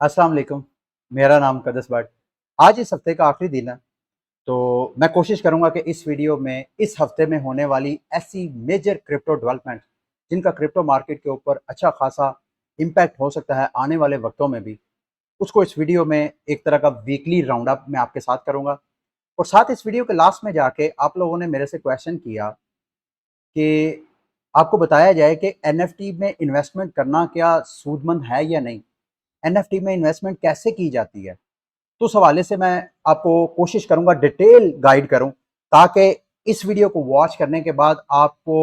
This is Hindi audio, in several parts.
अस्सलाम वालेकुम। मेरा नाम कदस बट। आज इस हफ्ते का आखिरी दिन है, तो मैं कोशिश करूंगा कि इस वीडियो में इस हफ्ते में होने वाली ऐसी मेजर क्रिप्टो डेवलपमेंट जिनका क्रिप्टो मार्केट के ऊपर अच्छा खासा इम्पैक्ट हो सकता है आने वाले वक्तों में भी, उसको इस वीडियो में एक तरह का वीकली राउंड अप मैं आपके साथ करूंगा। और साथ इस वीडियो के लास्ट में जाके आप लोगों ने मेरे से क्वेश्चन किया कि आपको बताया जाए कि एनएफटी में इन्वेस्टमेंट करना क्या सूदमंद है या नहीं, एनएफटी में इन्वेस्टमेंट कैसे की जाती है। तो उस हवाले से मैं आपको कोशिश करूंगा डिटेल गाइड करूं, ताकि इस वीडियो को वॉच करने के बाद आपको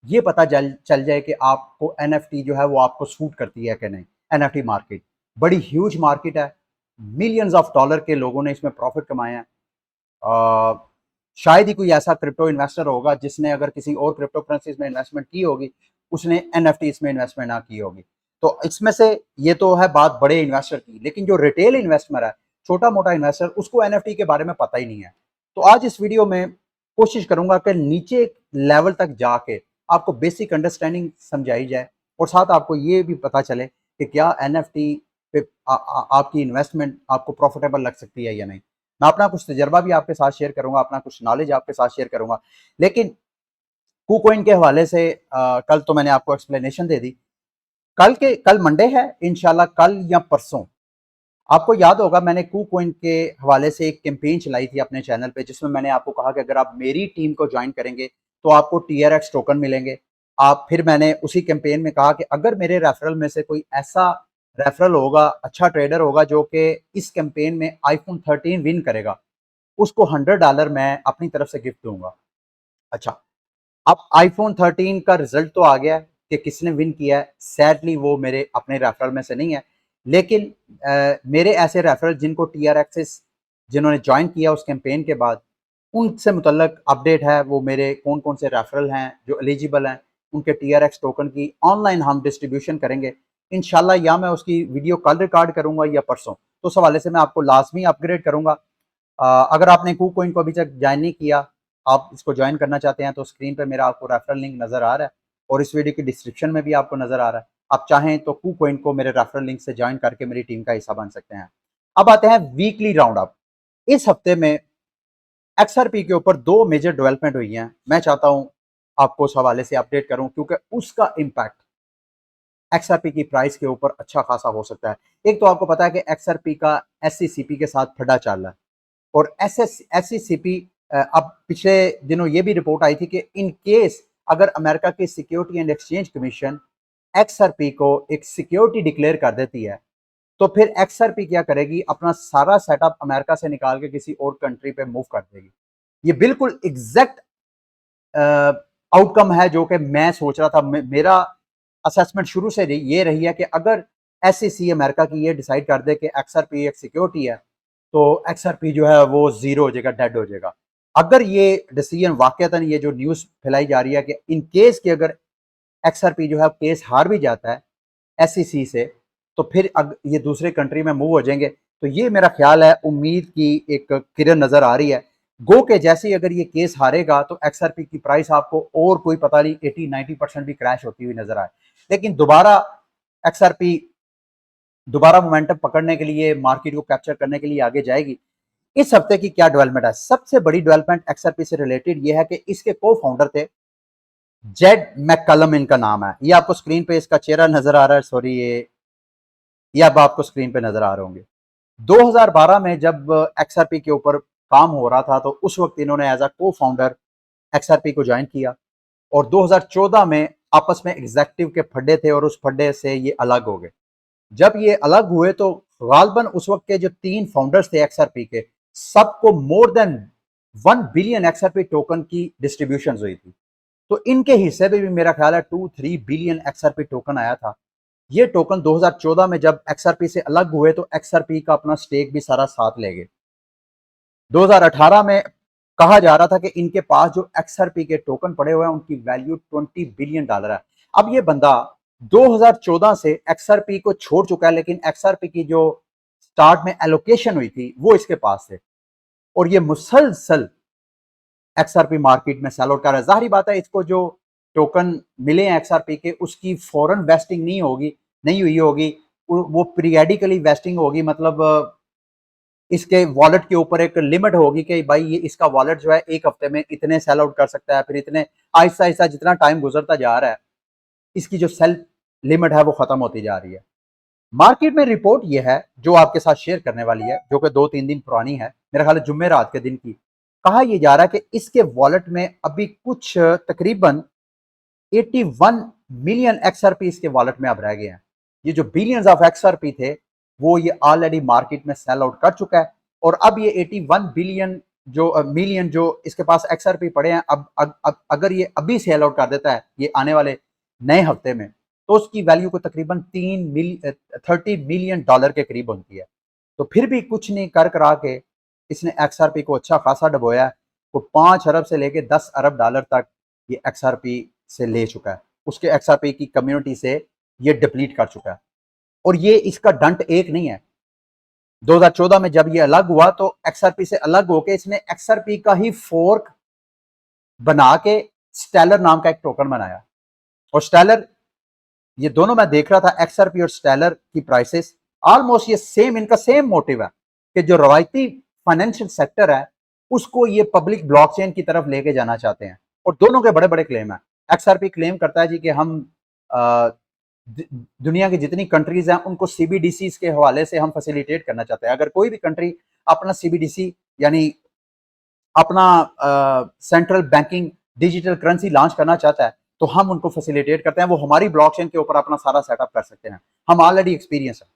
ये पता चल जाए कि आपको एनएफटी जो है वो आपको सूट करती है कि नहीं। एनएफटी मार्केट बड़ी ह्यूज मार्केट है, मिलियंस ऑफ डॉलर के लोगों ने इसमें प्रॉफिट कमाए हैं। शायद ही कोई ऐसा क्रिप्टो इन्वेस्टर होगा जिसने अगर किसी और क्रिप्टो करेंसीज में इन्वेस्टमेंट की होगी, उसने एनएफटी इसमें इन्वेस्टमेंट ना की होगी। तो इसमें से ये तो है बात बड़े इन्वेस्टर की, लेकिन जो रिटेल इन्वेस्टर है, छोटा मोटा इन्वेस्टर, उसको एनएफटी के बारे में पता ही नहीं है। तो आज इस वीडियो में कोशिश करूंगा कि नीचे लेवल तक जाके आपको बेसिक अंडरस्टैंडिंग समझाई जाए, और साथ आपको ये भी पता चले कि क्या एनएफटी पे आपकी इन्वेस्टमेंट आपको प्रॉफिटेबल लग सकती है या नहीं। मैं अपना कुछ तजर्बा भी आपके साथ शेयर करूंगा, अपना कुछ नॉलेज आपके साथ शेयर करूंगा। लेकिन कुकॉइन के हवाले से कल तो मैंने आपको एक्सप्लेनेशन दे दी। कल मंडे है, इंशाल्लाह कल या परसों आपको याद होगा मैंने कुकॉइन के हवाले से एक कैंपेन चलाई थी अपने चैनल पे, जिसमें मैंने आपको कहा कि अगर आप मेरी टीम को ज्वाइन करेंगे तो आपको टीआरएक्स टोकन मिलेंगे। आप फिर मैंने उसी कैंपेन में कहा कि अगर मेरे रेफरल में से कोई ऐसा रेफरल होगा, अच्छा ट्रेडर होगा जो कि इस कैंपेन में आईफोन 13 विन करेगा, उसको $100 मैं अपनी तरफ से गिफ्ट दूंगा। अच्छा, अब आईफोन 13 का रिजल्ट तो आ गया है कि किसने विन किया है। सैडली वो मेरे अपने रेफरल में से नहीं है, लेकिन मेरे ऐसे रेफरल जिनको टीआर एक्सेस जिन्होंने ज्वाइन किया उस कैंपेन के बाद, उनसे मुतल्लक अपडेट है। वो मेरे कौन कौन से रेफरल हैं जो एलिजिबल हैं, उनके टीआर एक्स टोकन की ऑनलाइन हम डिस्ट्रीब्यूशन करेंगे इंशाल्लाह। या मैं उसकी वीडियो कल रिकॉर्ड करूंगा या परसों, तो उस हवाले से मैं आपको लाजमी अपग्रेड करूंगा। अगर आपने कुकॉइन को अभी तक ज्वाइन नहीं किया, आप इसको ज्वाइन करना चाहते हैं, तो स्क्रीन पे मेरा आपको रेफरल लिंक नजर आ रहा है और इस वीडियो की डिस्क्रिप्शन में भी आपको नजर आ रहा है। आप चाहें तो कुकॉइन को मेरे रेफरल लिंक से ज्वाइन करके मेरी टीम का हिस्सा बन सकते हैं। अब आते हैं वीकली राउंड अप। इस हफ्ते में एक्सआरपी के ऊपर दो मेजर डेवलपमेंट हुई हैं। मैं चाहता हूं आपको उस हवाले से अपडेट करूं, क्योंकि उसका इम्पैक्ट एक्सआरपी की प्राइस के ऊपर अच्छा खासा हो सकता है। एक तो आपको पता है कि एक्सआरपी का एससीसीपी के साथ फटा चल रहा है, और एससीसीपी अब पिछले दिनों ये भी रिपोर्ट आई थी कि इन केस अगर अमेरिका की security and exchange commission XRP को एक सिक्योरिटी डिक्लेयर कर देती है, तो फिर एक्सआरपी क्या करेगी, अपना सारा सेटअप अमेरिका से निकाल के किसी और कंट्री पे मूव कर देगी। ये बिल्कुल एग्जैक्ट आउटकम है जो कि मैं सोच रहा था। मेरा असेसमेंट शुरू से ये रही है कि अगर एसईसी अमेरिका की ये डिसाइड कर दे कि एक्सआरपी एक सिक्योरिटी है, तो एक्सआरपी जो है वो जीरो हो जाएगा, डेड हो जाएगा। अगर ये डिसीजन वाकईतन, ये जो न्यूज फैलाई जा रही है कि इन केस कि अगर एक्सआरपी जो है केस हार भी जाता है एसईसी से, तो फिर ये दूसरे कंट्री में मूव हो जाएंगे। तो ये मेरा ख्याल है, उम्मीद की एक किरण नजर आ रही है। गो के जैसे ही अगर ये केस हारेगा तो एक्सआरपी की प्राइस आपको और कोई पता नहीं 80-90% भी क्रैश होती हुई नजर आए, लेकिन दोबारा एक्सआरपी दोबारा मोमेंटम पकड़ने के लिए, मार्केट को कैप्चर करने के लिए आगे जाएगी। इस हफ्ते की क्या डेवलपमेंट है? सबसे बड़ी डेवलपमेंट एक्सआरपी से रिलेटेड ये है कि इसके को फाउंडर थे जेड मैककलम, इनका नाम है। ये आपको स्क्रीन पे इसका चेहरा नजर आ रहा है, सॉरी, ये अब आपको स्क्रीन पे नजर आ रहे होंगे। 2012 में जब एक्सआरपी के ऊपर काम हो रहा था, तो उस वक्त इन्होंने एज अ को फाउंडर एक्सआरपी को ज्वाइन किया, और 2014 में आपस में एग्जेक्टिव के फड्डे थे और उस फड्डे से ये अलग हो गए। जब ये अलग हुए तो गालबन उस वक्त के जो तीन फाउंडर्स थे एक्सआरपी के, सबको more than 1 billion XRP token की डिस्ट्रीब्यूशन हुई थी। तो इनके हिस्से में भी मेरा ख्याल है 2-3 बिलियन एक्सआरपी टोकन आया था। ये टोकन 2014 में जब एक्सआरपी से अलग हुए तो एक्सआरपी का अपना स्टेक भी सारा साथ ले गए। 2018 में कहा जा रहा था कि इनके पास जो एक्सआरपी के टोकन पड़े हुए हैं उनकी वैल्यू $20 बिलियन है। अब ये बंदा 2014 से एक्सआरपी को छोड़ चुका है, लेकिन एक्सआरपी की जो स्टार्ट में एलोकेशन हुई थी वो इसके पास है, और ये मुसलसल एक्सआरपी मार्केट में सेल आउट कर रहा है। जाहिर बात है, इसको जो टोकन मिले हैं एक्सआरपी के, उसकी फौरन वेस्टिंग नहीं हुई होगी, वो पीरियडिकली वेस्टिंग होगी, मतलब इसके वॉलेट के ऊपर एक लिमिट होगी कि भाई ये इसका वॉलेट जो है एक हफ्ते में इतने सेल आउट कर सकता है, फिर इतने आहिस्ता आहिस्ता जितना टाइम गुजरता जा रहा है इसकी जो सेल लिमिट है वो खत्म होती जा रही है। मार्केट में रिपोर्ट ये है जो आपके साथ शेयर करने वाली है, जो कि 2-3 दिन पुरानी है, मेरा ख्याल है जुम्मे रात के दिन की। कहा यह जा रहा है कि इसके वॉलेट में अभी कुछ तकरीबन 81 मिलियन XRP इसके वॉलेट में अब रह गए हैं। ये जो बिलियंस ऑफ XRP थे वो ये ऑलरेडी मार्केट में सेल आउट कर चुका है, और अब ये 81 बिलियन जो मिलियन जो इसके पास XRP पड़े हैं, अब अगर ये अभी सेल आउट कर देता है ये आने वाले नए हफ्ते में, तो उसकी वैल्यू को तकरीबन 30 मिलियन डॉलर के करीब बनती है। तो फिर भी कुछ नहीं कर करा के इसने XRP को अच्छा खासा डबोया है। वो 5 अरब से लेके 10 अरब डॉलर तक ये XRP से ले चुका है, उसके XRP की कम्युनिटी से ये डिप्लीट कर चुका है। और ये इसका डंट एक नहीं है। 2014 में जब ये अलग हुआ तो XRP से अलग होकर इसने XRP का ही फोर्क बना के स्टेलर नाम का एक टोकन बनाया। और स्टेलर, ये दोनों मैं देख रहा था, XRP और स्टेलर की प्राइसेस ऑलमोस्ट ये सेम, इनका सेम मोटिव है कि जो रवायती फाइनेंशियल सेक्टर है उसको ये पब्लिक ब्लॉकचेन की तरफ लेके जाना चाहते हैं। और दोनों के बड़े बड़े क्लेम है। XRP क्लेम करता है जी कि हम दुनिया की जितनी कंट्रीज हैं उनको CBDCs के हवाले से हम फैसिलिटेट करना चाहते हैं। अगर कोई भी कंट्री अपना CBDC यानी अपना central banking digital currency launch करना चाहता है तो हम उनको फैसिलिटेट करते हैं, वो हमारी ब्लॉकचेन के ऊपर अपना सारा सेटअप कर सकते हैं, हम ऑलरेडी एक्सपीरियंस है।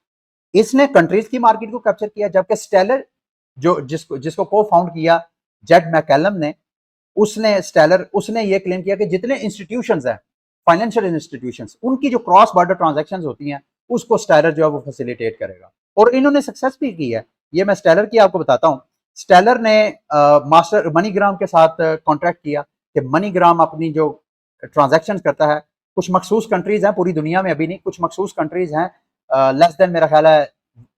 इसने कंट्रीज की मार्केट को कैप्चर किया, जबकि स्टेलर जो जिसको को फाउंड किया जेड मैकैलम ने, उसने ये क्लेम किया कि जितने इंस्टीट्यूशंस हैं, फाइनेंशियल इंस्टीट्यूशंस, उनकी जो क्रॉस बॉर्डर ट्रांजैक्शंस होती हैं उसको स्टेलर जो है वो फैसिलिटेट करेगा। और इन्होंने सक्सेस भी की है। ये मैं स्टेलर की आपको बताता हूँ। स्टेलर ने मास्टर मनीग्राम के साथ कॉन्ट्रैक्ट किया कि मनीग्राम अपनी जो ट्रांजैक्शंस करता है, कुछ मखसूस कंट्रीज हैं, पूरी दुनिया में अभी नहीं, कुछ मखसूस कंट्रीज हैं, लेस देन मेरा ख्याल है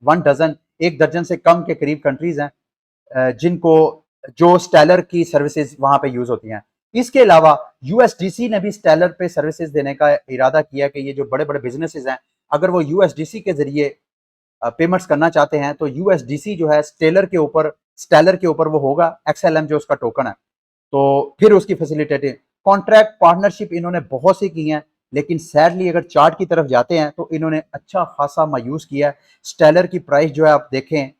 1 डजन, 1 दर्जन से कम के करीब कंट्रीज हैं जिनको जो स्टेलर की सर्विसेज वहां पे यूज होती हैं। इसके अलावा USDC ने भी स्टेलर पे सर्विसेज देने का इरादा किया कि ये जो बड़े बड़े बिजनेसेस हैं अगर वो USDC के जरिए पेमेंट्स करना चाहते हैं तो USDC जो है स्टेलर के ऊपर वो होगा, XLM जो उसका टोकन है, तो फिर उसकी फैसिलिटेटिंग कॉन्ट्रैक्ट पार्टनरशिप इन्होंने बहुत सी की हैं। लेकिन सैडली अगर चार्ट की तरफ जाते हैं तो इन्होंने अच्छा खासा मायूस किया है। स्टेलर की प्राइस जो है आप देखें,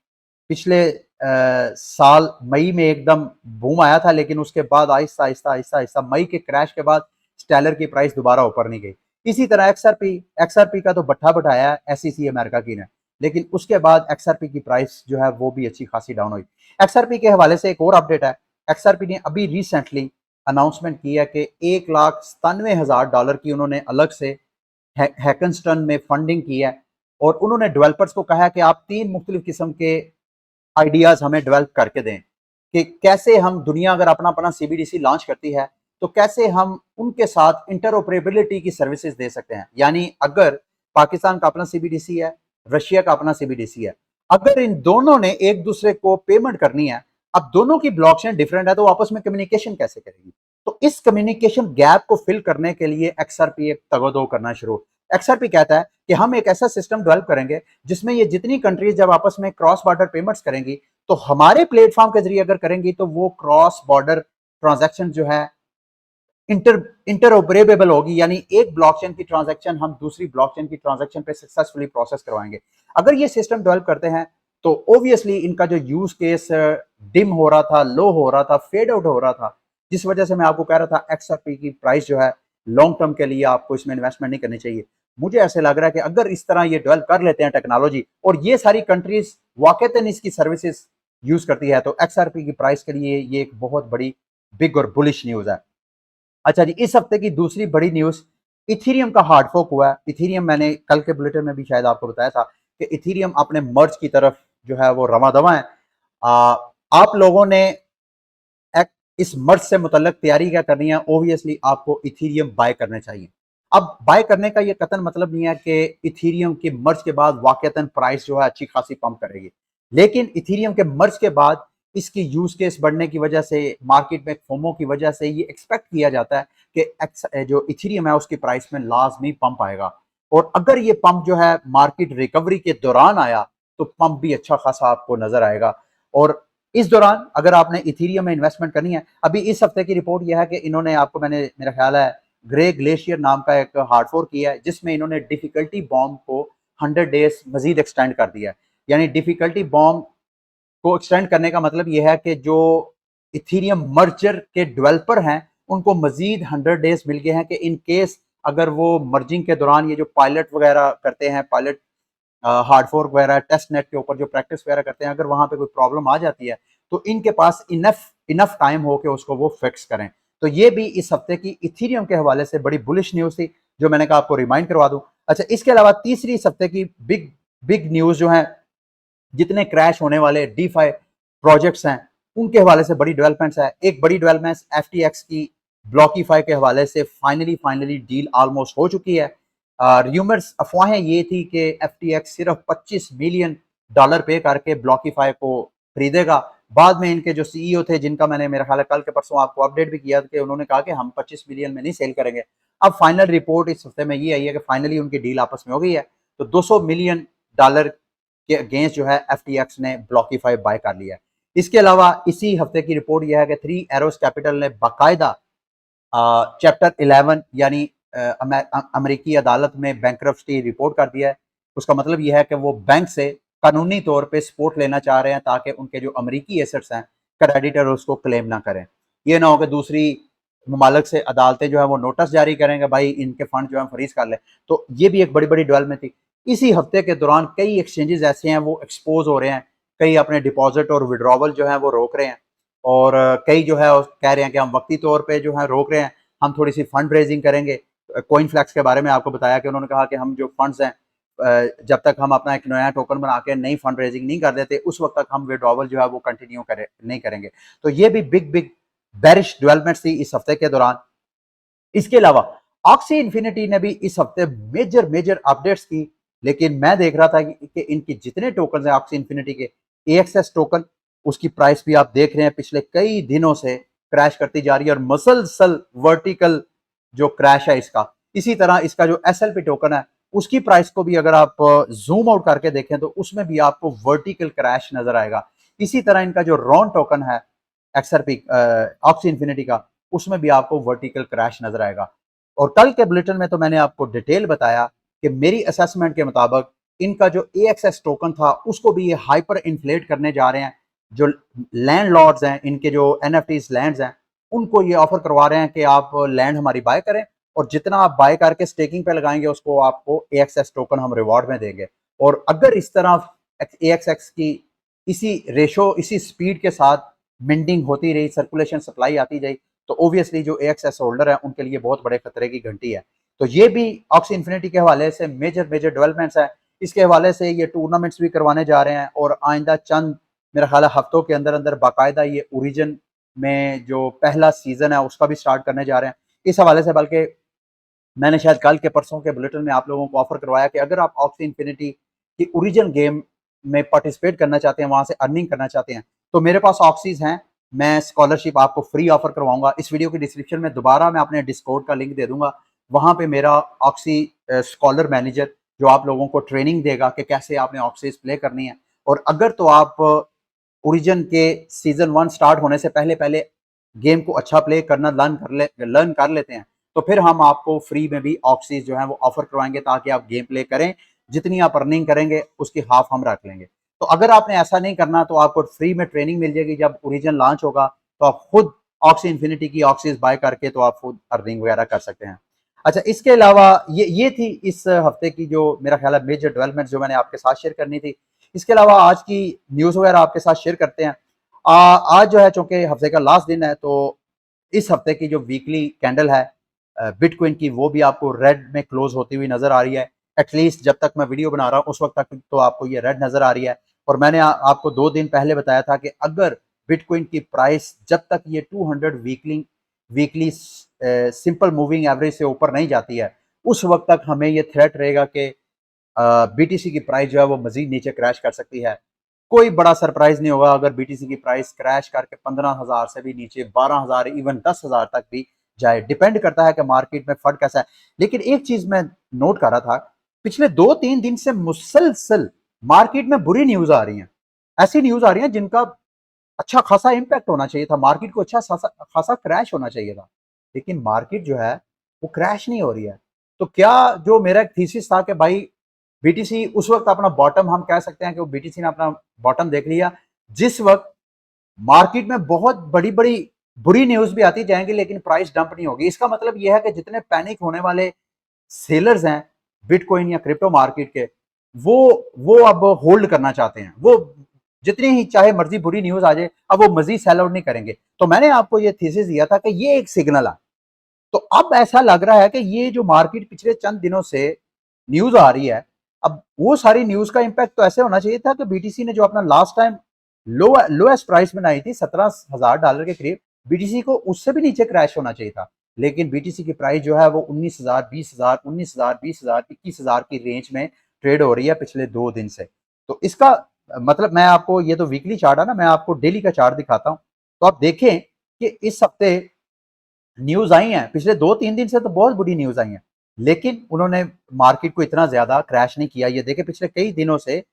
पिछले साल मई में एकदम बूम आया था, लेकिन उसके बाद आहिस्ता आहिस्ता आहिस्ता आहिस्ता मई के क्रैश के बाद स्टेलर की प्राइस दोबारा ऊपर नहीं गई। इसी तरह XRP का तो बट्ठा बैठाया है SEC अमेरिका की ने, लेकिन उसके बाद XRP की प्राइस जो है वो भी अच्छी खासी डाउन हुई। XRP के हवाले से एक और अपडेट है। XRP ने अभी रिसेंटली अनाउंसमेंट किया कि $1,97,000 की उन्होंने अलग से हैकनस्टन में फंडिंग की है, और उन्होंने डेवलपर्स को कहा है कि आप 3 मुख्तलिफ किस्म के आइडियाज हमें डेवलप करके दें कि कैसे हम, दुनिया अगर अपना अपना CBDC लॉन्च करती है तो कैसे हम उनके साथ इंटरऑपरेबिलिटी की सर्विसेज दे सकते हैं। यानी अगर पाकिस्तान का अपना CBDC है, रशिया का अपना CBDC है, अगर इन दोनों ने एक दूसरे को पेमेंट करनी है, अब दोनों की ब्लॉकचेन डिफरेंट है तो आपस में कम्युनिकेशन कैसे करेगी? तो इस कम्युनिकेशन गैप को फिल करने के लिए XRP एक तगदो करना शुरू। XRP कहता है कि हम एक ऐसा सिस्टम डेवलप करेंगे जिसमें ये जितनी कंट्रीज जब आपस में क्रॉस बॉर्डर पेमेंट्स करेंगी तो हमारे प्लेटफॉर्म के जरिए अगर करेंगी तो वो क्रॉस बॉर्डर ट्रांजैक्शन जो है इंटरऑपरेबल होगी, यानी एक ब्लॉकचेन की ट्रांजैक्शन हम दूसरी ब्लॉकचेन की ट्रांजैक्शन पे सक्सेसफुली प्रोसेस करवाएंगे। अगर ये सिस्टम डेवलप करते हैं तो ऑब्वियसली इनका जो यूज केस डिम हो रहा था, लो हो रहा था, फेड आउट हो रहा था, जिस वजह से मैं आपको कह रहा था XRP की प्राइस जो है लॉन्ग टर्म के लिए आपको इसमें इन्वेस्टमेंट नहीं करनी चाहिए। मुझे ऐसे लग रहा है कि अगर इस तरह ये डेवलप कर लेते हैं टेक्नोलॉजी और ये सारी कंट्रीज वाकईतन इसकी सर्विसेज यूज करती है तो XRP की प्राइस के लिए ये एक बहुत बड़ी बिग और बुलिश न्यूज है। अच्छा जी, इस हफ्ते की दूसरी बड़ी न्यूज, इथीरियम का हार्ड फोक हुआ है। इथीरियम, मैंने कल के बुलेटिन में भी शायद आपको बताया था कि इथीरियम अपने मर्ज की तरफ जो है वो रवादवा है। आप लोगों ने इस मर्ज से मुतल्लिक तैयारी क्या करनी है? ओबियसली आपको इथीरियम बाय करने चाहिए। अब बाय करने का ये कतन मतलब नहीं है कि इथीरियम के मर्ज के बाद वाकईतन प्राइस जो है अच्छी खासी पंप करेगी, लेकिन इथीरियम के मर्ज के बाद इसकी यूज केस बढ़ने की वजह से, मार्केट में फोमो की वजह से ये एक्सपेक्ट किया जाता है कि जो इथीरियम है उसकी प्राइस में लाजमी पंप आएगा। और अगर ये पंप जो है मार्केट रिकवरी के दौरान आया तो पंप भी अच्छा खासा आपको नजर आएगा। और इस दौरान अगर आपने इथीरियम में इन्वेस्टमेंट करनी है, अभी इस हफ्ते की रिपोर्ट यह है कि इन्होंने आपको, मैंने मेरा ख्याल है ग्रे ग्लेशियर नाम का एक हार्ड फोर्क किया है जिसमें इन्होंने डिफिकल्टी बॉम्ब को 100 डेज मजीद एक्सटेंड कर दिया है। यानी डिफिकल्टी बॉम्ब को एक्सटेंड करने का मतलब यह है कि जो इथीरियम मर्जर के डेवलपर हैं उनको मजीद 100 डेज मिल गए हैं कि इन केस अगर वो मर्जिंग के दौरान ये जो पायलट वगैरह करते हैं, पायलट हार्ड फोर्क वगैरह टेस्ट नेट के ऊपर जो प्रैक्टिस वगैरह करते हैं, अगर वहां पे कोई प्रॉब्लम आ जाती है तो इनके पास इनफ इनफ टाइम हो के उसको वो फिक्स करें। तो ये भी इस हफ्ते की इथीरियम के हवाले से बड़ी बुलिश न्यूज थी जो मैंने कहा आपको रिमाइंड करवा दूं। अच्छा, इसके अलावा तीसरी इस हफ्ते की बिग बिग न्यूज जो है, जितने क्रैश होने वाले डीफाई प्रोजेक्ट्स हैं उनके हवाले से बड़ी डेवलपमेंट्स है। एक बड़ी डेवलपमेंट्स एफटीएक्स की ब्लॉकीफाई के हवाले से फाइनली डील ऑलमोस्ट हो चुकी है। र्यूमर्स अफवाहें ये थी कि एफटीएक्स सिर्फ $25 मिलियन पे करके ब्लॉकीफाई को खरीदेगा। बाद में इनके जो सीईओ थे, जिनका मैंने मेरा ख्याल है कल के परसों आपको अपडेट भी किया कि उन्होंने कहा कि हम 25 मिलियन में नहीं सेल करेंगे। अब फाइनल रिपोर्ट इस हफ्ते में ये आई है कि फाइनली उनकी डील आपस में हो गई है। तो $200 मिलियन के अगेंस्ट जो है एफटीएक्स ने ब्लॉकीफाई बाय कर लिया है। इसके अलावा इसी हफ्ते की रिपोर्ट यह है कि थ्री एरोस कैपिटल ने बाकायदा चैप्टर 11 यानी अमेरिकी अदालत में बैंकरप्सी रिपोर्ट कर दिया है। उसका मतलब यह है कि वो बैंक से कानूनी तौर पे सपोर्ट लेना चाह रहे हैं ताकि उनके जो अमेरिकी एसेट्स हैं क्रेडिटर उसको क्लेम ना करें। ये ना हो कि दूसरी ममालिक से अदालतें जो है वो नोटिस जारी करेंगे भाई इनके फंड जो है फ्रीज कर ले। तो ये भी एक बड़ी बड़ी डेवलपमेंट थी। इसी हफ्ते के दौरान कई एक्सचेंजेस ऐसे हैं वो एक्सपोज हो रहे हैं, कई अपने डिपॉजिट और विड्रॉवल जो है वो रोक रहे हैं, और कई जो है कह रहे हैं कि हम वक्ती तौर पे जो है रोक रहे हैं, हम थोड़ी सी फंड रेजिंग करेंगे। कोइन फ्लैक्स के बारे में आपको बताया कि उन्होंने कहा कि हम जो फंड्स हैं जब तक हम अपना एक नया टोकन बना के नई फंड रेजिंग नहीं कर देते उस वक्त तक हम विड्रॉवल जो है वो कंटिन्यू नहीं करेंगे। तो ये भी बिग बिग बेरिश डेवलपमेंट्स थी इस हफ्ते के दौरान। इसके अलावा ऑक्सी इन्फिनिटी ने भी इस हफ्ते मेजर मेजर अपडेट्स की, लेकिन मैं देख रहा था कि इनके जितने टोकन है ऑक्सी इन्फिनिटी के, एएक्सएस टोकन, उसकी प्राइस भी आप देख रहे हैं पिछले कई दिनों से क्रैश करती जा रही है और मसलसल वर्टिकल जो क्रैश है इसका। इसी तरह इसका जो एसएलपी टोकन है उसकी प्राइस को भी अगर आप जूम आउट करके देखें तो उसमें भी आपको वर्टिकल क्रैश नजर आएगा। इसी तरह इनका जो रॉन टोकन है एक्सआरपी ऑक्सी इन्फिनिटी का, उसमें भी आपको वर्टिकल क्रैश नजर आएगा। और कल के बुलेटिन में तो मैंने आपको डिटेल बताया कि मेरी असेसमेंट के मुताबिक इनका जो एएक्सएस टोकन था उसको भी ये हाइपर इन्फ्लेट करने जा रहे हैं। जो लैंडलॉर्ड्स हैं, इनके जो एनएफटीज लैंड्स हैं, उनको ये ऑफर करवा रहे हैं कि आप लैंड हमारी बाय करें और जितना आप बाय करके स्टेकिंग पे लगाएंगे उसको आपको एएक्सएस टोकन हम रिवॉर्ड में देंगे। और अगर इस तरह एएक्सएस की इसी रेशो इसी स्पीड के साथ मिंडिंग होती रही, सर्कुलेशन सप्लाई आती जाए, तो ओबियसली जो एएक्सएस होल्डर है उनके लिए बहुत बड़े खतरे की घंटी है। तो ये भी ऑक्सी इन्फिनिटी के हवाले से मेजर मेजर डेवलपमेंट्स है। इसके हवाले से ये टूर्नामेंट्स भी करवाने जा रहे हैं और आइंदा चंद मेरा ख्याल है हफ्तों के अंदर अंदर बाकायदा ये ओरिजिन में जो पहला सीजन है उसका भी स्टार्ट करने जा रहे हैं। इस हवाले से बल्कि मैंने शायद कल के परसों के बुलेटिन में आप लोगों को ऑफर करवाया कि अगर आप ऑक्सी इन्फिनिटी की ओरिजिन गेम में पार्टिसिपेट करना चाहते हैं, वहां से अर्निंग करना चाहते हैं, तो मेरे पास ऑक्सीज हैं। मैं स्कॉलरशिप आपको फ्री ऑफर करवाऊंगा। इस वीडियो की डिस्क्रिप्शन में दोबारा मैं अपने डिस्कॉर्ड का लिंक दे दूंगा। वहां पे मेरा ऑक्सी स्कॉलर मैनेजर जो आप लोगों को ट्रेनिंग देगा कि कैसे आपने ऑक्सीज प्ले करनी है। और अगर तो आप ओरिजिन के सीजन 1 स्टार्ट होने से पहले पहले गेम को अच्छा प्ले करना लर्न कर लेते हैं, तो फिर हम आपको फ्री में भी ऑक्सीज जो है वो ऑफर करवाएंगे ताकि आप गेम प्ले करें। जितनी आप अर्निंग करेंगे उसकी हाफ हम रख लेंगे। तो अगर आपने ऐसा नहीं करना तो आपको फ्री में ट्रेनिंग मिल जाएगी। जब ओरिजिन लॉन्च होगा तो आप खुद ऑक्सी इन्फिनिटी की ऑक्सीज बाय करके तो आप खुद अर्निंग वगैरह कर सकते हैं। अच्छा, इसके अलावा ये थी इस हफ्ते की जो मेरा ख्याल है मेजर डेवलपमेंट जो मैंने आपके साथ शेयर करनी थी। इसके अलावा आज की न्यूज वगैरह आपके साथ शेयर करते हैं। आज जो है चूंकि हफ्ते का लास्ट दिन है तो इस हफ्ते की जो वीकली कैंडल है बिटकॉइन की, वो भी आपको रेड में क्लोज होती हुई नजर आ रही है। एटलीस्ट जब तक मैं वीडियो बना रहा हूँ उस वक्त तक तो आपको ये रेड नजर आ रही है। और मैंने आपको 2 दिन पहले बताया था कि अगर बिटकॉइन की प्राइस जब तक ये 200 वीकली सिंपल मूविंग एवरेज से ऊपर नहीं जाती है उस वक्त तक हमें ये थ्रेट रहेगा कि बीटीसी की प्राइस जो है वो मजीद नीचे क्रैश कर सकती है। कोई बड़ा सरप्राइज नहीं होगा अगर बीटीसी की प्राइस क्रैश करके 15,000 से भी नीचे 12,000 इवन 10,000 तक भी जाए। डिपेंड करता है कि मार्केट में फंड कैसा है। लेकिन एक चीज मैं नोट कर रहा था पिछले 2-3 दिन से मुसलसल मार्केट में बुरी न्यूज आ रही हैं, ऐसी न्यूज आ रही हैं जिनका अच्छा खासा इम्पैक्ट होना चाहिए था, मार्केट को अच्छा खासा क्रैश होना चाहिए था, लेकिन मार्केट जो है वो क्रैश नहीं हो रही है। तो क्या जो मेरा एक थीसिस था कि भाई बीटीसी उस वक्त अपना बॉटम, हम कह सकते हैं कि वो बीटीसी ने अपना बॉटम देख लिया जिस वक्त मार्केट में बहुत बड़ी बड़ी बुरी न्यूज भी आती जाएंगी लेकिन प्राइस डंप नहीं होगी। इसका मतलब यह है कि जितने पैनिक होने वाले सेलर्स हैं बिटकॉइन या क्रिप्टो मार्केट के, वो अब होल्ड करना चाहते हैं। वो जितनी ही चाहे मर्जी बुरी न्यूज आ जाए, अब वो मजीद सेल आउट नहीं करेंगे। तो मैंने आपको ये थीसिस दिया था कि ये एक सिग्नल है। तो अब ऐसा लग रहा है कि ये जो मार्केट पिछले चंद दिनों से न्यूज आ रही है, अब वो सारी न्यूज का इंपैक्ट तो ऐसे होना चाहिए था कि बीटीसी ने जो अपना लास्ट टाइम लोएस्ट प्राइस बनाई थी $17,000 के करीब, बीटीसी को उससे भी नीचे क्रैश होना चाहिए था। लेकिन बीटीसी की प्राइस जो है वो 19,000, 20,000, 19,000, 20,000, 21,000 की रेंज में ट्रेड हो रही है पिछले 2 दिन से। तो इसका मतलब, मैं आपको, ये तो वीकली चार्ट है ना, मैं आपको डेली का चार्ट दिखाता हूं। तो आप देखें कि इस हफ्ते न्यूज आई हैं, पिछले 2-3 दिन से तो बहुत बुरी न्यूज आई हैं, लेकिन उन्होंने मार्केट को इतना ज्यादा क्रैश नहीं किया। ये देखें पिछले कई दिनों से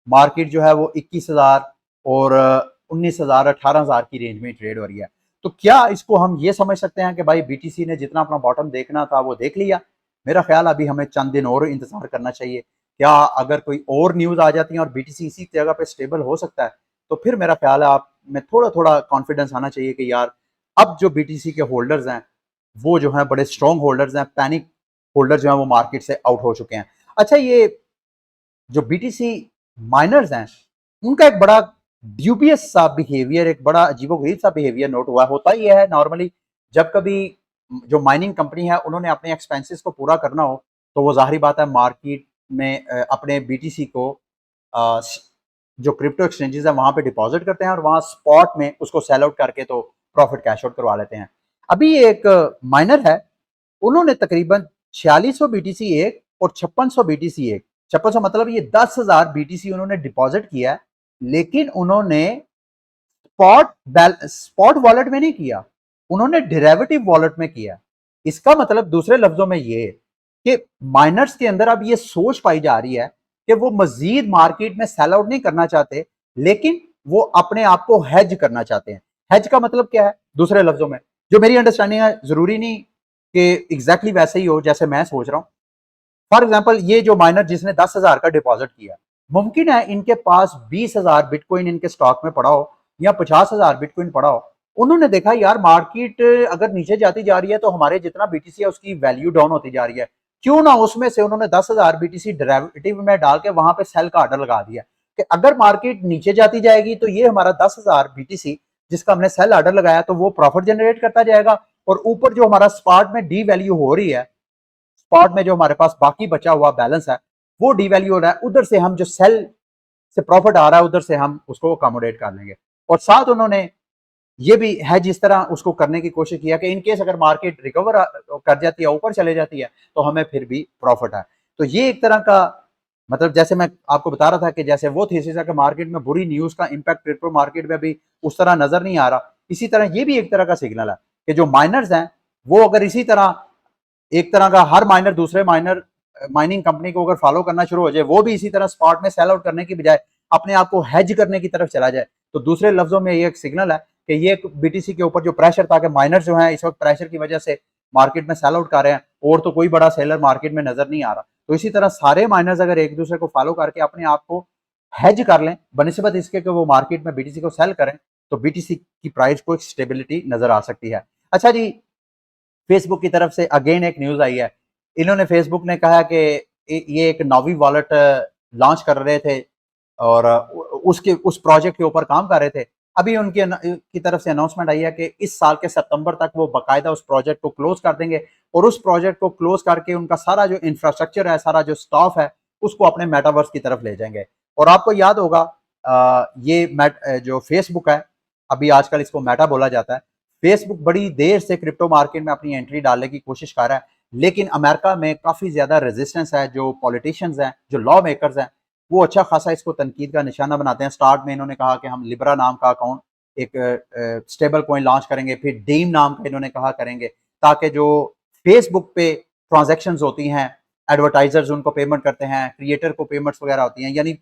मार्केट जो है वो 21,000 और 19,000, 18,000 की रेंज में ट्रेड हो रही है। तो क्या इसको हम ये समझ सकते हैं कि भाई बीटीसी ने जितना अपना बॉटम देखना था वो देख लिया? मेरा ख्याल अभी हमें चंद दिन और इंतजार करना चाहिए। क्या अगर कोई और न्यूज आ जाती है और बीटीसी इसी जगह पे स्टेबल हो सकता है, तो फिर मेरा ख्याल है आप में थोड़ा थोड़ा कॉन्फिडेंस आना चाहिए कि यार अब जो बीटीसी के होल्डर्स हैं वो जो है बड़े स्ट्रॉन्ग होल्डर्स हैं, पैनिक होल्डर जो है वो मार्केट से आउट हो चुके हैं। अच्छा, ये जो बीटीसी माइनर्स हैं उनका एक बड़ा ड्यूबियस सा बिहेवियर, एक बड़ा अजीबोगरीब सा बिहेवियर नोट हुआ। होता ही है नॉर्मली, जब कभी जो माइनिंग कंपनी है उन्होंने अपने एक्सपेंसेस को पूरा करना हो तो वो जाहिर बात है मार्केट में अपने बीटीसी को अ, जो क्रिप्टो एक्सचेंजेस है वहां पे डिपॉजिट करते हैं और वहां स्पॉट में उसको सेल आउट करके तो प्रॉफिट कैश आउट करवा लेते हैं। अभी एक माइनर है, उन्होंने तकरीबन 4600 बीटीसी एक और 5600 बीटीसी एक, 5600 मतलब ये 10,000 बीटीसी उन्होंने डिपॉजिट किया है, लेकिन उन्होंने स्पॉट वॉलेट में नहीं किया, उन्होंने डेरिवेटिव वॉलेट में किया। इसका मतलब दूसरे लफ्जों में ये कि माइनर्स के अंदर अब ये सोच पाई जा रही है कि वो मजीद मार्केट में सेल आउट नहीं करना चाहते, लेकिन वो अपने आप को हेज करना चाहते हैं। हेज का मतलब क्या है दूसरे लफ्जों में? जो मेरी अंडरस्टैंडिंग है, जरूरी नहीं कि एग्जैक्टली वैसे ही हो जैसे मैं सोच रहा हूं। फॉर एग्जाम्पल, ये जो माइनर जिसने 10,000 का डिपॉजिट किया, मुमकिन है इनके पास 20,000 बिटकॉइन इनके स्टॉक में पड़ा हो या 50,000 बिटकॉइन पड़ा हो। उन्होंने देखा यार मार्केट अगर नीचे जाती जा रही है तो हमारे जितना बीटीसी है उसकी वैल्यू डाउन होती जा रही है, क्यों ना उसमें से उन्होंने 10,000 बीटीसी डेरिवेटिव में डाल के वहां पे सेल का ऑर्डर लगा दिया कि अगर मार्केट नीचे जाती जाएगी तो ये हमारा 10,000 बीटीसी जिसका हमने सेल ऑर्डर लगाया तो वो प्रॉफिट जनरेट करता जाएगा, और ऊपर जो हमारा स्पॉट में डी वैल्यू हो रही है, स्पॉट में जो हमारे पास बाकी बचा हुआ बैलेंस है वो डीवैल्यू हो रहा है, उधर से हम जो सेल से प्रॉफिट आ रहा है उधर से हम उसको अकोमोडेट कर लेंगे। और साथ उन्होंने ये भी है जिस तरह उसको करने की कोशिश किया कि इनकेस अगर मार्केट रिकवर कर जाती है, ऊपर चले जाती है, तो हमें फिर भी प्रॉफिट है। तो ये एक तरह का मतलब, जैसे मैं आपको बता रहा था कि जैसे वो थीसिस है कि मार्केट में बुरी न्यूज का इंपैक्ट क्रिप्टो मार्केट में भी उस तरह नजर नहीं आ रहा, इसी तरह ये भी एक तरह का सिग्नल है कि जो माइनर्स हैं वो अगर इसी तरह एक तरह का हर माइनर दूसरे माइनर माइनिंग कंपनी को अगर फॉलो करना शुरू हो जाए, वो भी इसी तरह स्पॉट में सेल आउट करने की बजाय अपने आप को हेज करने की तरफ चला जाए, तो दूसरे लफ्जों में ये एक सिग्नल है कि ये बीटीसी के ऊपर जो प्रेशर था कि माइनर जो है इस वक्त प्रेशर की वजह से मार्केट में सेल आउट कर रहे हैं और तो कोई बड़ा सेलर मार्केट में नजर नहीं आ रहा, तो इसी तरह सारे माइनर्स अगर एक दूसरे को फॉलो करके अपने आप को हेज कर लें बनिस्बत इसके कि वो मार्केट में बीटीसी को सेल करें, तो बीटीसी की प्राइस को एक स्टेबिलिटी नजर आ सकती है। अच्छा जी, फेसबुक की तरफ से अगेन एक न्यूज आई है। इन्होंने, फेसबुक ने कहा कि ये एक नॉवी वॉलेट लॉन्च कर रहे थे और उसके उस प्रोजेक्ट के ऊपर काम कर रहे थे। अभी उनकी की तरफ से अनाउंसमेंट आई है कि इस साल के सितंबर तक वो बाकायदा उस प्रोजेक्ट को क्लोज कर देंगे और उस प्रोजेक्ट को क्लोज करके उनका सारा जो इंफ्रास्ट्रक्चर है, सारा जो स्टाफ है, उसको अपने मेटावर्स की तरफ ले जाएंगे। और आपको याद होगा जो फेसबुक है, अभी आजकल इसको मेटा बोला जाता है, फेसबुक बड़ी देर से क्रिप्टो मार्केट में अपनी एंट्री डालने की कोशिश कर रहा है, लेकिन अमेरिका में काफी ज्यादा रेजिस्टेंस है। जो पॉलिटिशियंस हैं, जो लॉ मेकर्स हैं, वो अच्छा खासा इसको तनकीद का निशाना बनाते हैं। स्टार्ट में इन्होंने कहा कि हम लिब्रा नाम का अकाउंट एक स्टेबल कॉइन लॉन्च करेंगे, फिर डीम नाम का इन्होंने कहा करेंगे, ताकि जो फेसबुक पे ट्रांजेक्शन होती हैं एडवर्टाइजर्स उनको पेमेंट करते हैं, क्रिएटर को पेमेंट्स वगैरह होती हैं। यानी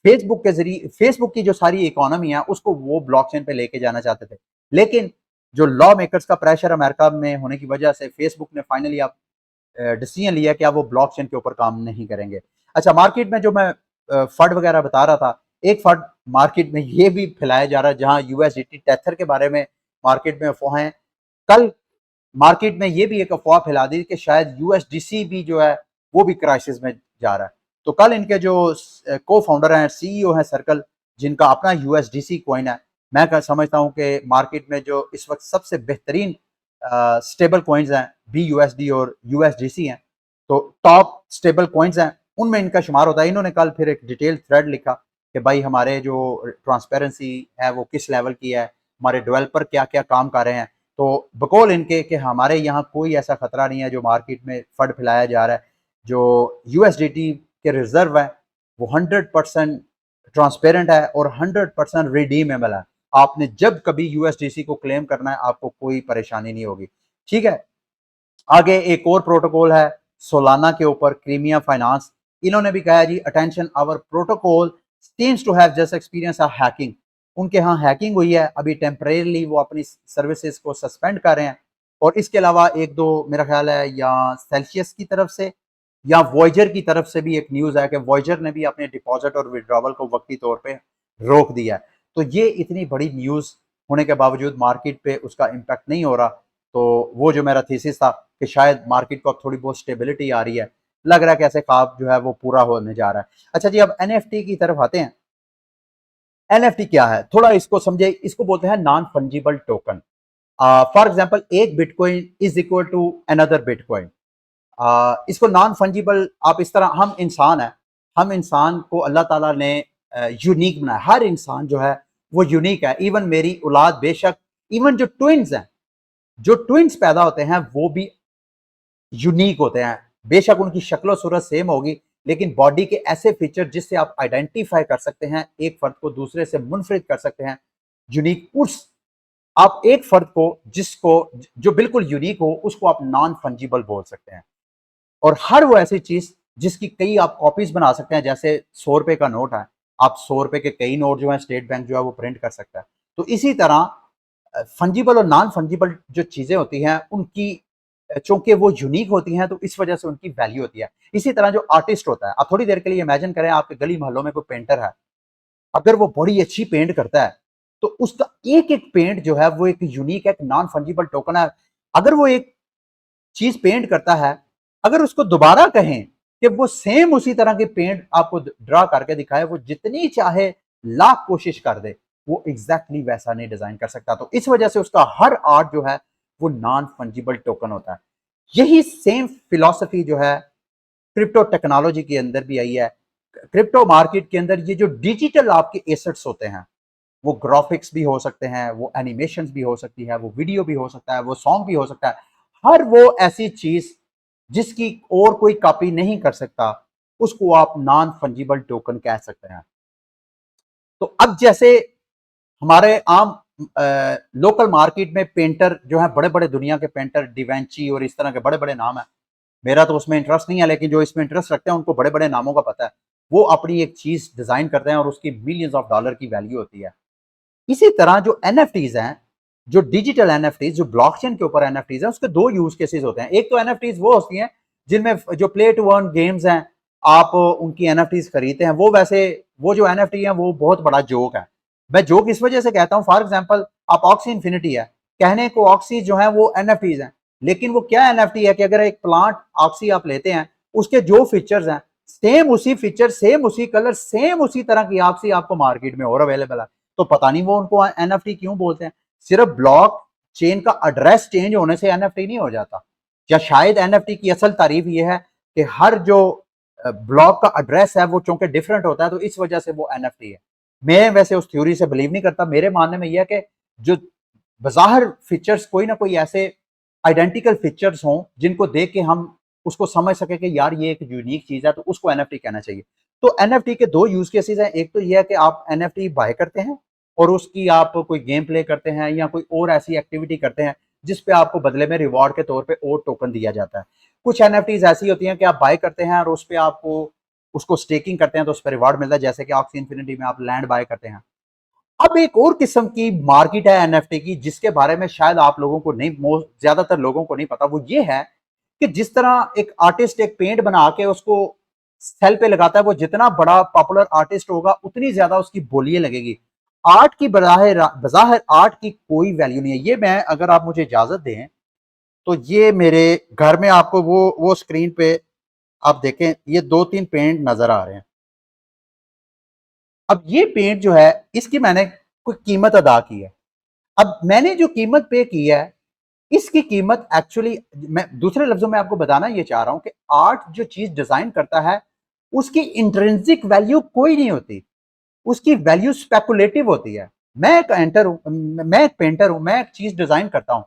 फेसबुक के जरिए फेसबुक की जो सारी इकोनॉमी है उसको वो ब्लॉकचेन पे लेके जाना चाहते थे, लेकिन जो लॉ मेकर्स का प्रेशर अमेरिका में होने की वजह से फेसबुक ने फाइनली अब डिसीजन लिया कि अब वो ब्लॉकचेन के ऊपर काम नहीं करेंगे। अच्छा, मार्केट में जो मैं फंड वगैरह बता रहा था, एक फंड मार्केट में ये भी फैलाया जा रहा है, जहां यूएसडीटी टेथर के बारे में मार्केट में अफवाहें, कल मार्केट में ये भी एक अफवाह फैला दी कि शायद यूएसडीसी भी जो है वो भी क्राइसिस में जा रहा है। तो कल इनके जो को फाउंडर हैं, सीईओ हैं सर्कल, जिनका अपना यूएसडीसी कॉइन है, मैं समझता हूं कि मार्केट में जो इस वक्त सबसे बेहतरीन स्टेबल कॉइन्स हैं BUSD और USDC हैं, तो टॉप स्टेबल कॉइन्स हैं उनमें इनका शुमार होता है। इन्होंने कल फिर एक डिटेल थ्रेड लिखा कि भाई हमारे जो ट्रांसपेरेंसी है वो किस लेवल की है, हमारे डेवलपर क्या क्या काम कर रहे हैं। तो बकौल इनके कि हमारे यहाँ कोई ऐसा खतरा नहीं है जो मार्केट में फंड फैलाया जा रहा है। जो USDT के रिजर्व है वो 100% ट्रांसपेरेंट है और 100% रिडीमेबल है। आपने जब कभी यूएसडीसी को क्लेम करना है आपको कोई परेशानी नहीं होगी। ठीक है, आगे एक और प्रोटोकॉल है सोलाना के ऊपर, क्रीमिया फाइनेंस, इन्होंने भी कहा जी attention our protocol seems to have just experience of hacking. उनके यहाँ हैकिंग हुई है, अभी टेम्परेरली वो अपनी सर्विसेज को सस्पेंड कर रहे हैं। और इसके अलावा एक दो मेरा ख्याल है या सेल्सियस की तरफ से या वॉयजर की तरफ से भी एक न्यूज है कि वॉयजर ने भी अपने डिपॉजिट और विड्रॉवल को वक्ती तौर पे रोक दिया है। तो ये इतनी बड़ी न्यूज होने के बावजूद मार्केट पे उसका इम्पैक्ट नहीं हो रहा। तो वो जो मेरा थीसिस था कि शायद मार्केट को अब थोड़ी बहुत स्टेबिलिटी आ रही है, लग रहा है कि ऐसे ख्वाब जो है वो पूरा होने जा रहा है। अच्छा जी, अब NFT की तरफ आते हैं। NFT क्या है, थोड़ा इसको समझे। इसको बोलते हैं non fungible token. For example, एक bitcoin is equal to another bitcoin. इसको नॉन फंजिबल आप इस तरह, हम इंसान है, हम इंसान को अल्लाह ताला ने यूनिक बनाया। हर इंसान जो है वो यूनिक है। इवन मेरी औलाद, बेशक इवन जो ट्विंस हैं, जो ट्विंस पैदा होते हैं वो भी यूनिक होते हैं। बेशक उनकी शक्ल सूरत सेम होगी, लेकिन बॉडी के ऐसे फीचर जिससे आप आइडेंटिफाई कर सकते हैं, एक फर्द को दूसरे से मुनफरिद कर सकते हैं, यूनिक। उस आप एक फर्द को जिसको जो बिल्कुल यूनिक हो उसको आप नॉन फंजिबल बोल सकते हैं। और हर वो ऐसी चीज जिसकी कई आप कॉपीज बना सकते हैं, जैसे 100 रुपए का नोट है, आप 100 रुपए के कई नोट जो है स्टेट बैंक जो है वो प्रिंट कर सकता है। तो इसी तरह फंजिबल और नॉन फंजिबल जो चीजें होती हैं उनकी, चूंकि वो यूनिक होती हैं तो इस वजह से उनकी वैल्यू होती है। इसी तरह जो आर्टिस्ट होता है, आप थोड़ी देर के लिए इमेजिन करें आपके गली मोहल्लों में कोई पेंटर है, अगर वो बड़ी अच्छी पेंट करता है तो उसका एक एक पेंट जो है वो एक यूनिक, एक नॉन फंजिबल टोकन है। अगर वो एक चीज पेंट करता है, अगर उसको दोबारा कहें कि वो सेम उसी तरह के पेंट आपको ड्रा करके दिखाए, वो जितनी चाहे लाख कोशिश कर दे, वो एग्जैक्टली वैसा नहीं डिजाइन कर सकता। तो इस वजह से उसका हर आर्ट जो है वो नॉन फंजिबल टोकन होता है। यही सेम फिलॉसफी जो है क्रिप्टो टेक्नोलॉजी के अंदर भी आई है। क्रिप्टो मार्केट के अंदर ये जो डिजिटल आपके एसेट्स होते हैं, वो ग्राफिक्स भी हो सकते हैं, वो एनिमेशंस भी हो सकती है, वो वीडियो भी हो सकता है, वो सॉन्ग भी हो सकता है। हर वो ऐसी चीज जिसकी और कोई कॉपी नहीं कर सकता, उसको आप नॉन फंजिबल टोकन कह सकते हैं। तो अब जैसे हमारे आम लोकल मार्केट में पेंटर जो है, बड़े बड़े दुनिया के पेंटर, डिवेंची और इस तरह के बड़े बड़े नाम है, मेरा तो उसमें इंटरेस्ट नहीं है, लेकिन जो इसमें इंटरेस्ट रखते हैं उनको बड़े बड़े नामों का पता है। वो अपनी एक चीज डिजाइन करते हैं और उसकी मिलियंस ऑफ डॉलर की वैल्यू होती है। इसी तरह जो एनएफटीज हैं, जो डिजिटल एनएफटीज, जो ब्लॉकचेन के ऊपर एनएफटीज हैं, उसके दो यूज केसेस होते हैं। एक तो एनएफटीज वो होती हैं जिनमें जो प्ले टू अर्न गेम्स हैं, आप उनकी एनएफटीज खरीदते हैं। वो वैसे वो जो एनएफटी है वो बहुत बड़ा जोक है। मैं जोक इस वजह से कहता हूँ, फॉर एग्जाम्पल आप ऑक्सी इन्फिनिटी है, कहने को ऑक्सी जो है वो एनएफटीज हैं, लेकिन वो क्या एनएफटी है कि अगर एक प्लांट ऑक्सी आप लेते हैं, उसके जो फीचर्स हैं सेम उसी फीचर, सेम उसी कलर, सेम उसी तरह की ऑक्सी आपको मार्केट में और अवेलेबल है। तो पता नहीं वो उनको एनएफटी क्यों बोलते हैं। सिर्फ ब्लॉक चेन का एड्रेस चेंज होने से एनएफटी नहीं हो जाता। या शायद एनएफटी की असल तारीफ ये है कि हर जो ब्लॉक का एड्रेस है वो चूंकि डिफरेंट होता है, तो इस वजह से वो एनएफटी है। मैं वैसे उस थ्योरी से बिलीव नहीं करता। मेरे मानने में यह है कि जो बाहर फीचर्स कोई ना कोई ऐसे आइडेंटिकल फीचर्स हों जिनको देख के हम उसको समझ सके कि यार ये एक यूनिक चीज है, तो उसको एनएफटी कहना चाहिए। तो एनएफटी के दो यूज केसेस हैं। एक तो ये है कि आप एनएफटी बाय करते हैं और उसकी आप कोई गेम प्ले करते हैं या कोई और ऐसी एक्टिविटी करते हैं जिस पे आपको बदले में रिवॉर्ड के तौर पे और टोकन दिया जाता है। कुछ एनएफटीज ऐसी होती हैं कि आप बाय करते हैं और उस पर आपको उसको स्टेकिंग करते हैं तो उस पर रिवार्ड मिलता है, जैसे कि ऑक्सी इन्फिनिटी में आप लैंड बाय करते हैं। अब एक और किस्म की मार्केट है एनएफटी की जिसके बारे में शायद आप लोगों को नहीं, ज्यादातर लोगों को नहीं पता। वो ये है कि जिस तरह एक आर्टिस्ट एक पेंट बना के उसको सेल पे लगाता है, वो जितना बड़ा पॉपुलर आर्टिस्ट होगा उतनी ज्यादा उसकी बोलियां लगेगी। आर्ट की बजाहिर आर्ट की कोई वैल्यू नहीं है। ये मैं, अगर आप मुझे इजाजत दें तो ये मेरे घर में आपको वो स्क्रीन पे आप देखें, ये 2-3 पेंट नजर आ रहे हैं। अब ये पेंट जो है इसकी मैंने कोई कीमत अदा की है। अब मैंने जो कीमत पे की है इसकी कीमत एक्चुअली, मैं दूसरे लफ्जों में आपको बताना ये चाह रहा हूं कि आर्ट जो चीज डिजाइन करता है उसकी इंट्रिंसिक वैल्यू कोई नहीं होती, उसकी वैल्यू स्पेकुलेटिव होती है। मैं एक एंटर हूं, मैं एक पेंटर हूं, मैं एक चीज डिजाइन करता हूं,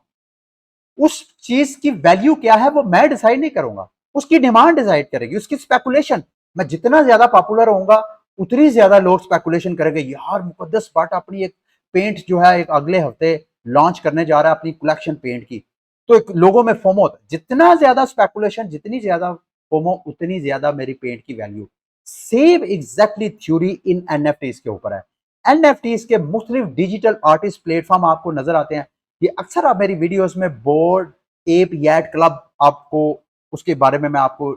उस चीज की वैल्यू क्या है वो मैं डिसाइड नहीं करूंगा, उसकी डिमांड डिसाइड करेगी, उसकी स्पेकुलेशन। मैं जितना ज्यादा पॉपुलर होऊंगा उतनी ज्यादा लोग स्पेकुलेशन करेंगे, यार मुकद्दस बट अपनी एक पेंट जो है एक अगले हफ्ते लॉन्च करने जा रहा है अपनी कलेक्शन पेंट की। तो एक लोगों में फोमो होता है, जितना ज्यादा स्पेकुलेशन, जितनी ज्यादा फोमो, उतनी ज्यादा मेरी पेंट की वैल्यू। सेम एग्जैक्टली थ्योरी इन एनएफटीज के ऊपर है। एनएफटीज के मुख्तलिफ डिजिटल आर्टिस्ट प्लेटफॉर्म आपको नजर आते हैं। ये अक्सर आप मेरी वीडियोस में बोर्ड एप याट क्लब, आपको उसके बारे में मैं आपको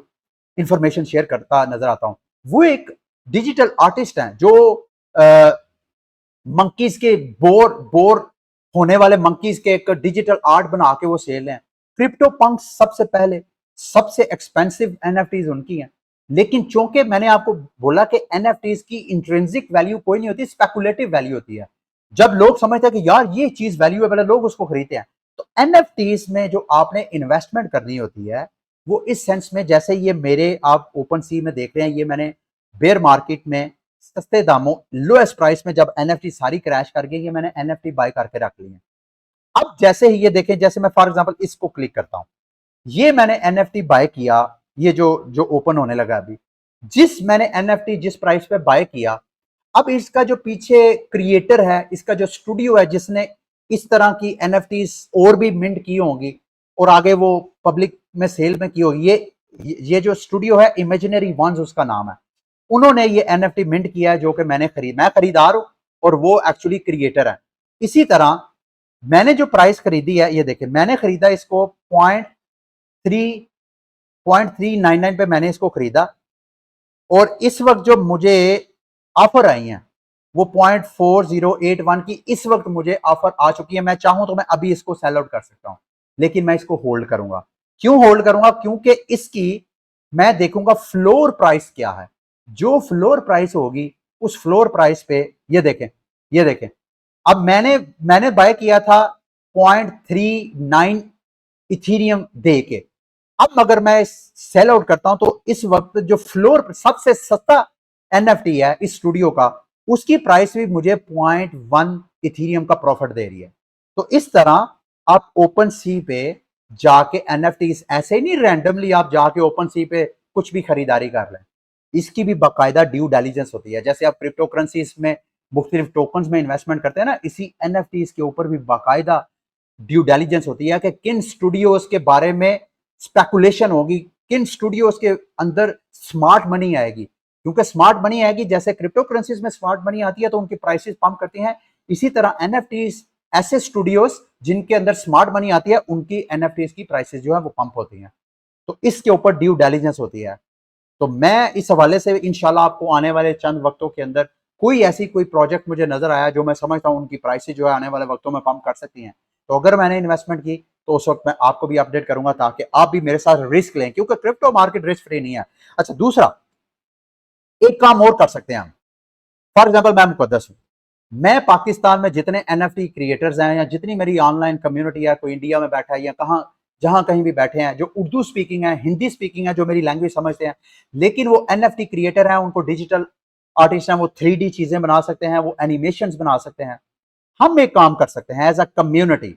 इंफॉर्मेशन शेयर करता नजर आता हूं। वो एक डिजिटल आर्टिस्ट हैं जो मंकीज के बोर बोर होने वाले मंकीज के एक डिजिटल आर्ट बना के वो सेल हैं। क्रिप्टो पंक सबसे पहले, सबसे एक्सपेंसिव एनएफटीज उनकी हैं। लेकिन चूंकि मैंने आपको बोला कि एनएफटीज की इंट्रिंसिक वैल्यू कोई नहीं होती, स्पेकुलेटिव वैल्यू होती है। जब लोग समझते हैं कि यार ये चीज वैल्यूएबल है, लोग उसको खरीदते हैं। तो एनएफटीज में जो आपने इन्वेस्टमेंट करनी होती है वो इस सेंस में, जैसे ये मेरे आप ओपन सी में देख रहे हैं, ये मैंने बेयर मार्केट में सस्ते दामों लोएस्ट प्राइस में जब एनएफटी सारी क्रैश कर गई, ये मैंने एनएफटी बाय करके रख ली है। अब जैसे ही ये देखें, जैसे मैं फॉर एग्जांपल इसको क्लिक करता हूं, ये मैंने एनएफटी बाय किया, ये जो जो ओपन होने लगा अभी, जिस मैंने एनएफटी जिस प्राइस पे बाय किया, अब इसका जो पीछे क्रिएटर है, इसका जो स्टूडियो है जिसने इस तरह की एनएफटीज और भी मिंट की होंगी और आगे वो पब्लिक में सेल में की होगी, ये जो स्टूडियो है इमेजिनरी वंस उसका नाम है, उन्होंने ये एनएफटी मिंट किया है जो कि मैं खरीदार हूं और वो एक्चुअली क्रिएटर है। इसी तरह मैंने जो प्राइस खरीदी है, ये देखिए मैंने खरीदा इसको 0.399 पे मैंने इसको खरीदा और इस वक्त जो मुझे ऑफर आई हैं वो 0.4081 की इस वक्त मुझे ऑफर आ चुकी है। मैं चाहूं तो मैं अभी इसको सेल आउट कर सकता हूं, लेकिन मैं इसको होल्ड करूंगा। क्यों होल्ड करूंगा? क्योंकि इसकी मैं देखूंगा फ्लोर प्राइस क्या है। जो फ्लोर प्राइस होगी उस फ्लोर प्राइस पे, ये देखें, ये देखें, अब मैंने बाय किया था 0.39 इथीरियम दे के। अब अगर मैं सेल आउट करता हूं तो इस वक्त जो फ्लोर सबसे सस्ता एनएफटी है इस स्टूडियो का, उसकी प्राइस भी मुझे 0.1 इथीरियम का प्रॉफिट दे रही है। तो इस तरह आप ओपन सी पे जाके एनएफटीज ऐसे ही नहीं रैंडमली आप जाके ओपन सी पे कुछ भी खरीदारी कर लें, इसकी भी बाकायदा ड्यू डिलिजेंस होती है। जैसे आप क्रिप्टो करेंसीज में मुख्तलिफ टोकन्स में इन्वेस्टमेंट करते हैं ना, इसी एनएफटीज के ऊपर भी बाकायदा ड्यू डिलिजेंस होती है कि किन स्टूडियोज के बारे में स्पेकुलेशन होगी, किन स्टूडियोज के अंदर स्मार्ट मनी आएगी। क्योंकि स्मार्ट मनी आएगी, जैसे क्रिप्टो करेंसीज में स्मार्ट मनी आती है तो उनकी प्राइसेस पंप करती हैं, इसी तरह एनएफटीज ऐसे स्टूडियोज जिनके अंदर स्मार्ट मनी आती है उनकी एनएफटीज की प्राइसेस जो है वो पंप होती हैं। तो इसके ऊपर ड्यू डिलिजेंस होती है। तो मैं इस हवाले से इंशाल्लाह आपको आने वाले चंद वक्तों के अंदर कोई प्रोजेक्ट मुझे नजर आया जो मैं समझता हूं उनकी प्राइसेस जो है आने वाले वक्तों में पंप कर सकती हैं, तो अगर मैंने इन्वेस्टमेंट की तो उस वक्त मैं आपको भी अपडेट करूंगा ताकि आप भी मेरे साथ रिस्क लें, क्योंकि क्रिप्टो मार्केट रिस्क फ्री नहीं है। अच्छा, दूसरा एक काम और कर सकते हैं हम। फॉर एग्जाम्पल मैं मुकद्दस हूं, मैं पाकिस्तान में जितने एनएफटी क्रिएटर्स हैं या जितनी मेरी ऑनलाइन कम्युनिटी है, कोई इंडिया में बैठा है या कहां जहां कहीं भी बैठे हैं, जो उर्दू स्पीकिंग है, हिंदी स्पीकिंग है, जो मेरी लैंग्वेज समझते हैं, लेकिन वो एनएफटी क्रिएटर हैं, उनको डिजिटल आर्टिस्ट हैं, वो 3D चीजें बना सकते हैं, वो एनिमेशंस बना सकते हैं। हम एक काम कर सकते हैं एज अ कम्युनिटी,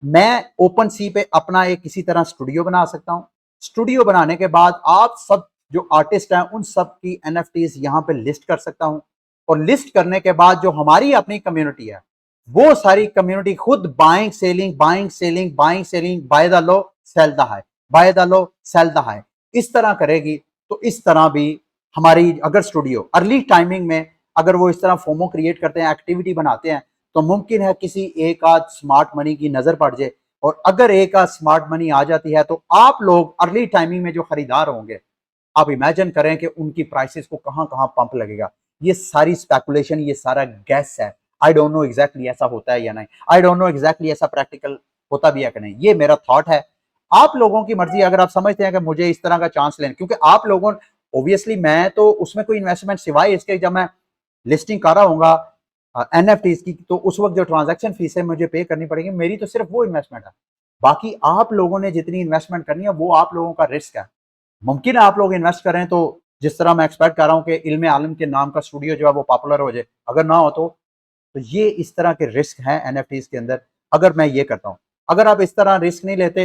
मैं ओपन सी पे अपना एक किसी तरह स्टूडियो बना सकता हूं। स्टूडियो बनाने के बाद आप सब जो आर्टिस्ट हैं उन सब की एनएफटीज यहां पे लिस्ट कर सकता हूं, और लिस्ट करने के बाद जो हमारी अपनी कम्युनिटी है वो सारी कम्युनिटी खुद buying selling buy the low sell the high, buy the low sell the high, इस तरह करेगी तो इस तरह भी हमारी अगर स्टूडियो अर्ली टाइमिंग में अगर वो इस तरह फोमो क्रिएट करते हैं, एक्टिविटी बनाते हैं, तो मुमकिन है किसी एक आध स्मार्ट मनी की नजर पड़ जाए, और अगर एक आध स्मार्ट मनी आ जाती है तो आप लोग अर्ली टाइमिंग में जो खरीदार होंगे, आप इमेजिन करें कि उनकी प्राइसेस को कहां कहां पंप लगेगा। ये सारी स्पेकुलेशन, ये सारा गैस है। आई डोंट नो एग्जैक्टली ऐसा होता है या नहीं, आई डोंट नो एग्जैक्टली ऐसा प्रैक्टिकल होता भी है कि नहीं, ये मेरा थॉट है। आप लोगों की मर्जी, अगर आप समझते हैं कि मुझे इस तरह का चांस लेना, क्योंकि आप लोगों, ऑब्वियसली मैं तो उसमें कोई इन्वेस्टमेंट सिवाय इसके, जब मैं लिस्टिंग कर रहा हूँ एनएफटीज की, तो उस वक्त जो ट्रांजैक्शन फीस है मुझे पे करनी पड़ेगी, मेरी तो सिर्फ वो इन्वेस्टमेंट है। बाकी आप लोगों ने जितनी इन्वेस्टमेंट करनी है वो आप लोगों का रिस्क है। मुमकिन है आप लोग इन्वेस्ट करें तो जिस तरह मैं एक्सपेक्ट कर रहा हूं कि इल्म आलम के नाम का स्टूडियो जो है वो पॉपुलर हो जाए, अगर ना हो तो ये इस तरह के रिस्क हैं एनएफटीज के अंदर। अगर मैं ये करता हूं, अगर आप इस तरह रिस्क नहीं लेते,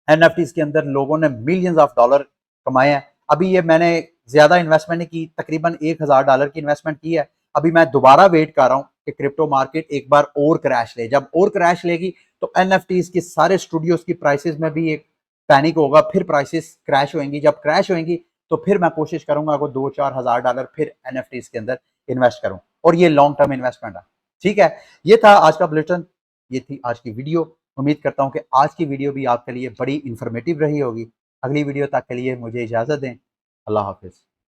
एनएफटीज के अंदर लोगों ने मिलियंस ऑफ डॉलर कमाए हैं। अभी ये मैंने ज्यादा इन्वेस्टमेंट नहीं की, तकरीबन $1000 की इन्वेस्टमेंट की है। अभी मैं दोबारा वेट कर रहा हूं कि क्रिप्टो मार्केट एक बार और क्रैश ले, जब और क्रैश लेगी तो एनएफटीज के सारे स्टूडियोज की प्राइसेस में भी एक पैनिक होगा, फिर प्राइसेस क्रैश होंगी। जब क्रैश होंगी तो फिर मैं कोशिश करूंगा कि 2-4 हज़ार डॉलर फिर एनएफटीज के अंदर इन्वेस्ट करूं, और ये लॉन्ग टर्म इन्वेस्टमेंट है। ठीक है, ये था आज का बुलेटिन, ये थी आज की वीडियो। उम्मीद करता हूं कि आज की वीडियो भी आपके लिए बड़ी इंफॉर्मेटिव रही होगी। अगली वीडियो तक के लिए मुझे इजाजत दें। अल्लाह हाफिज।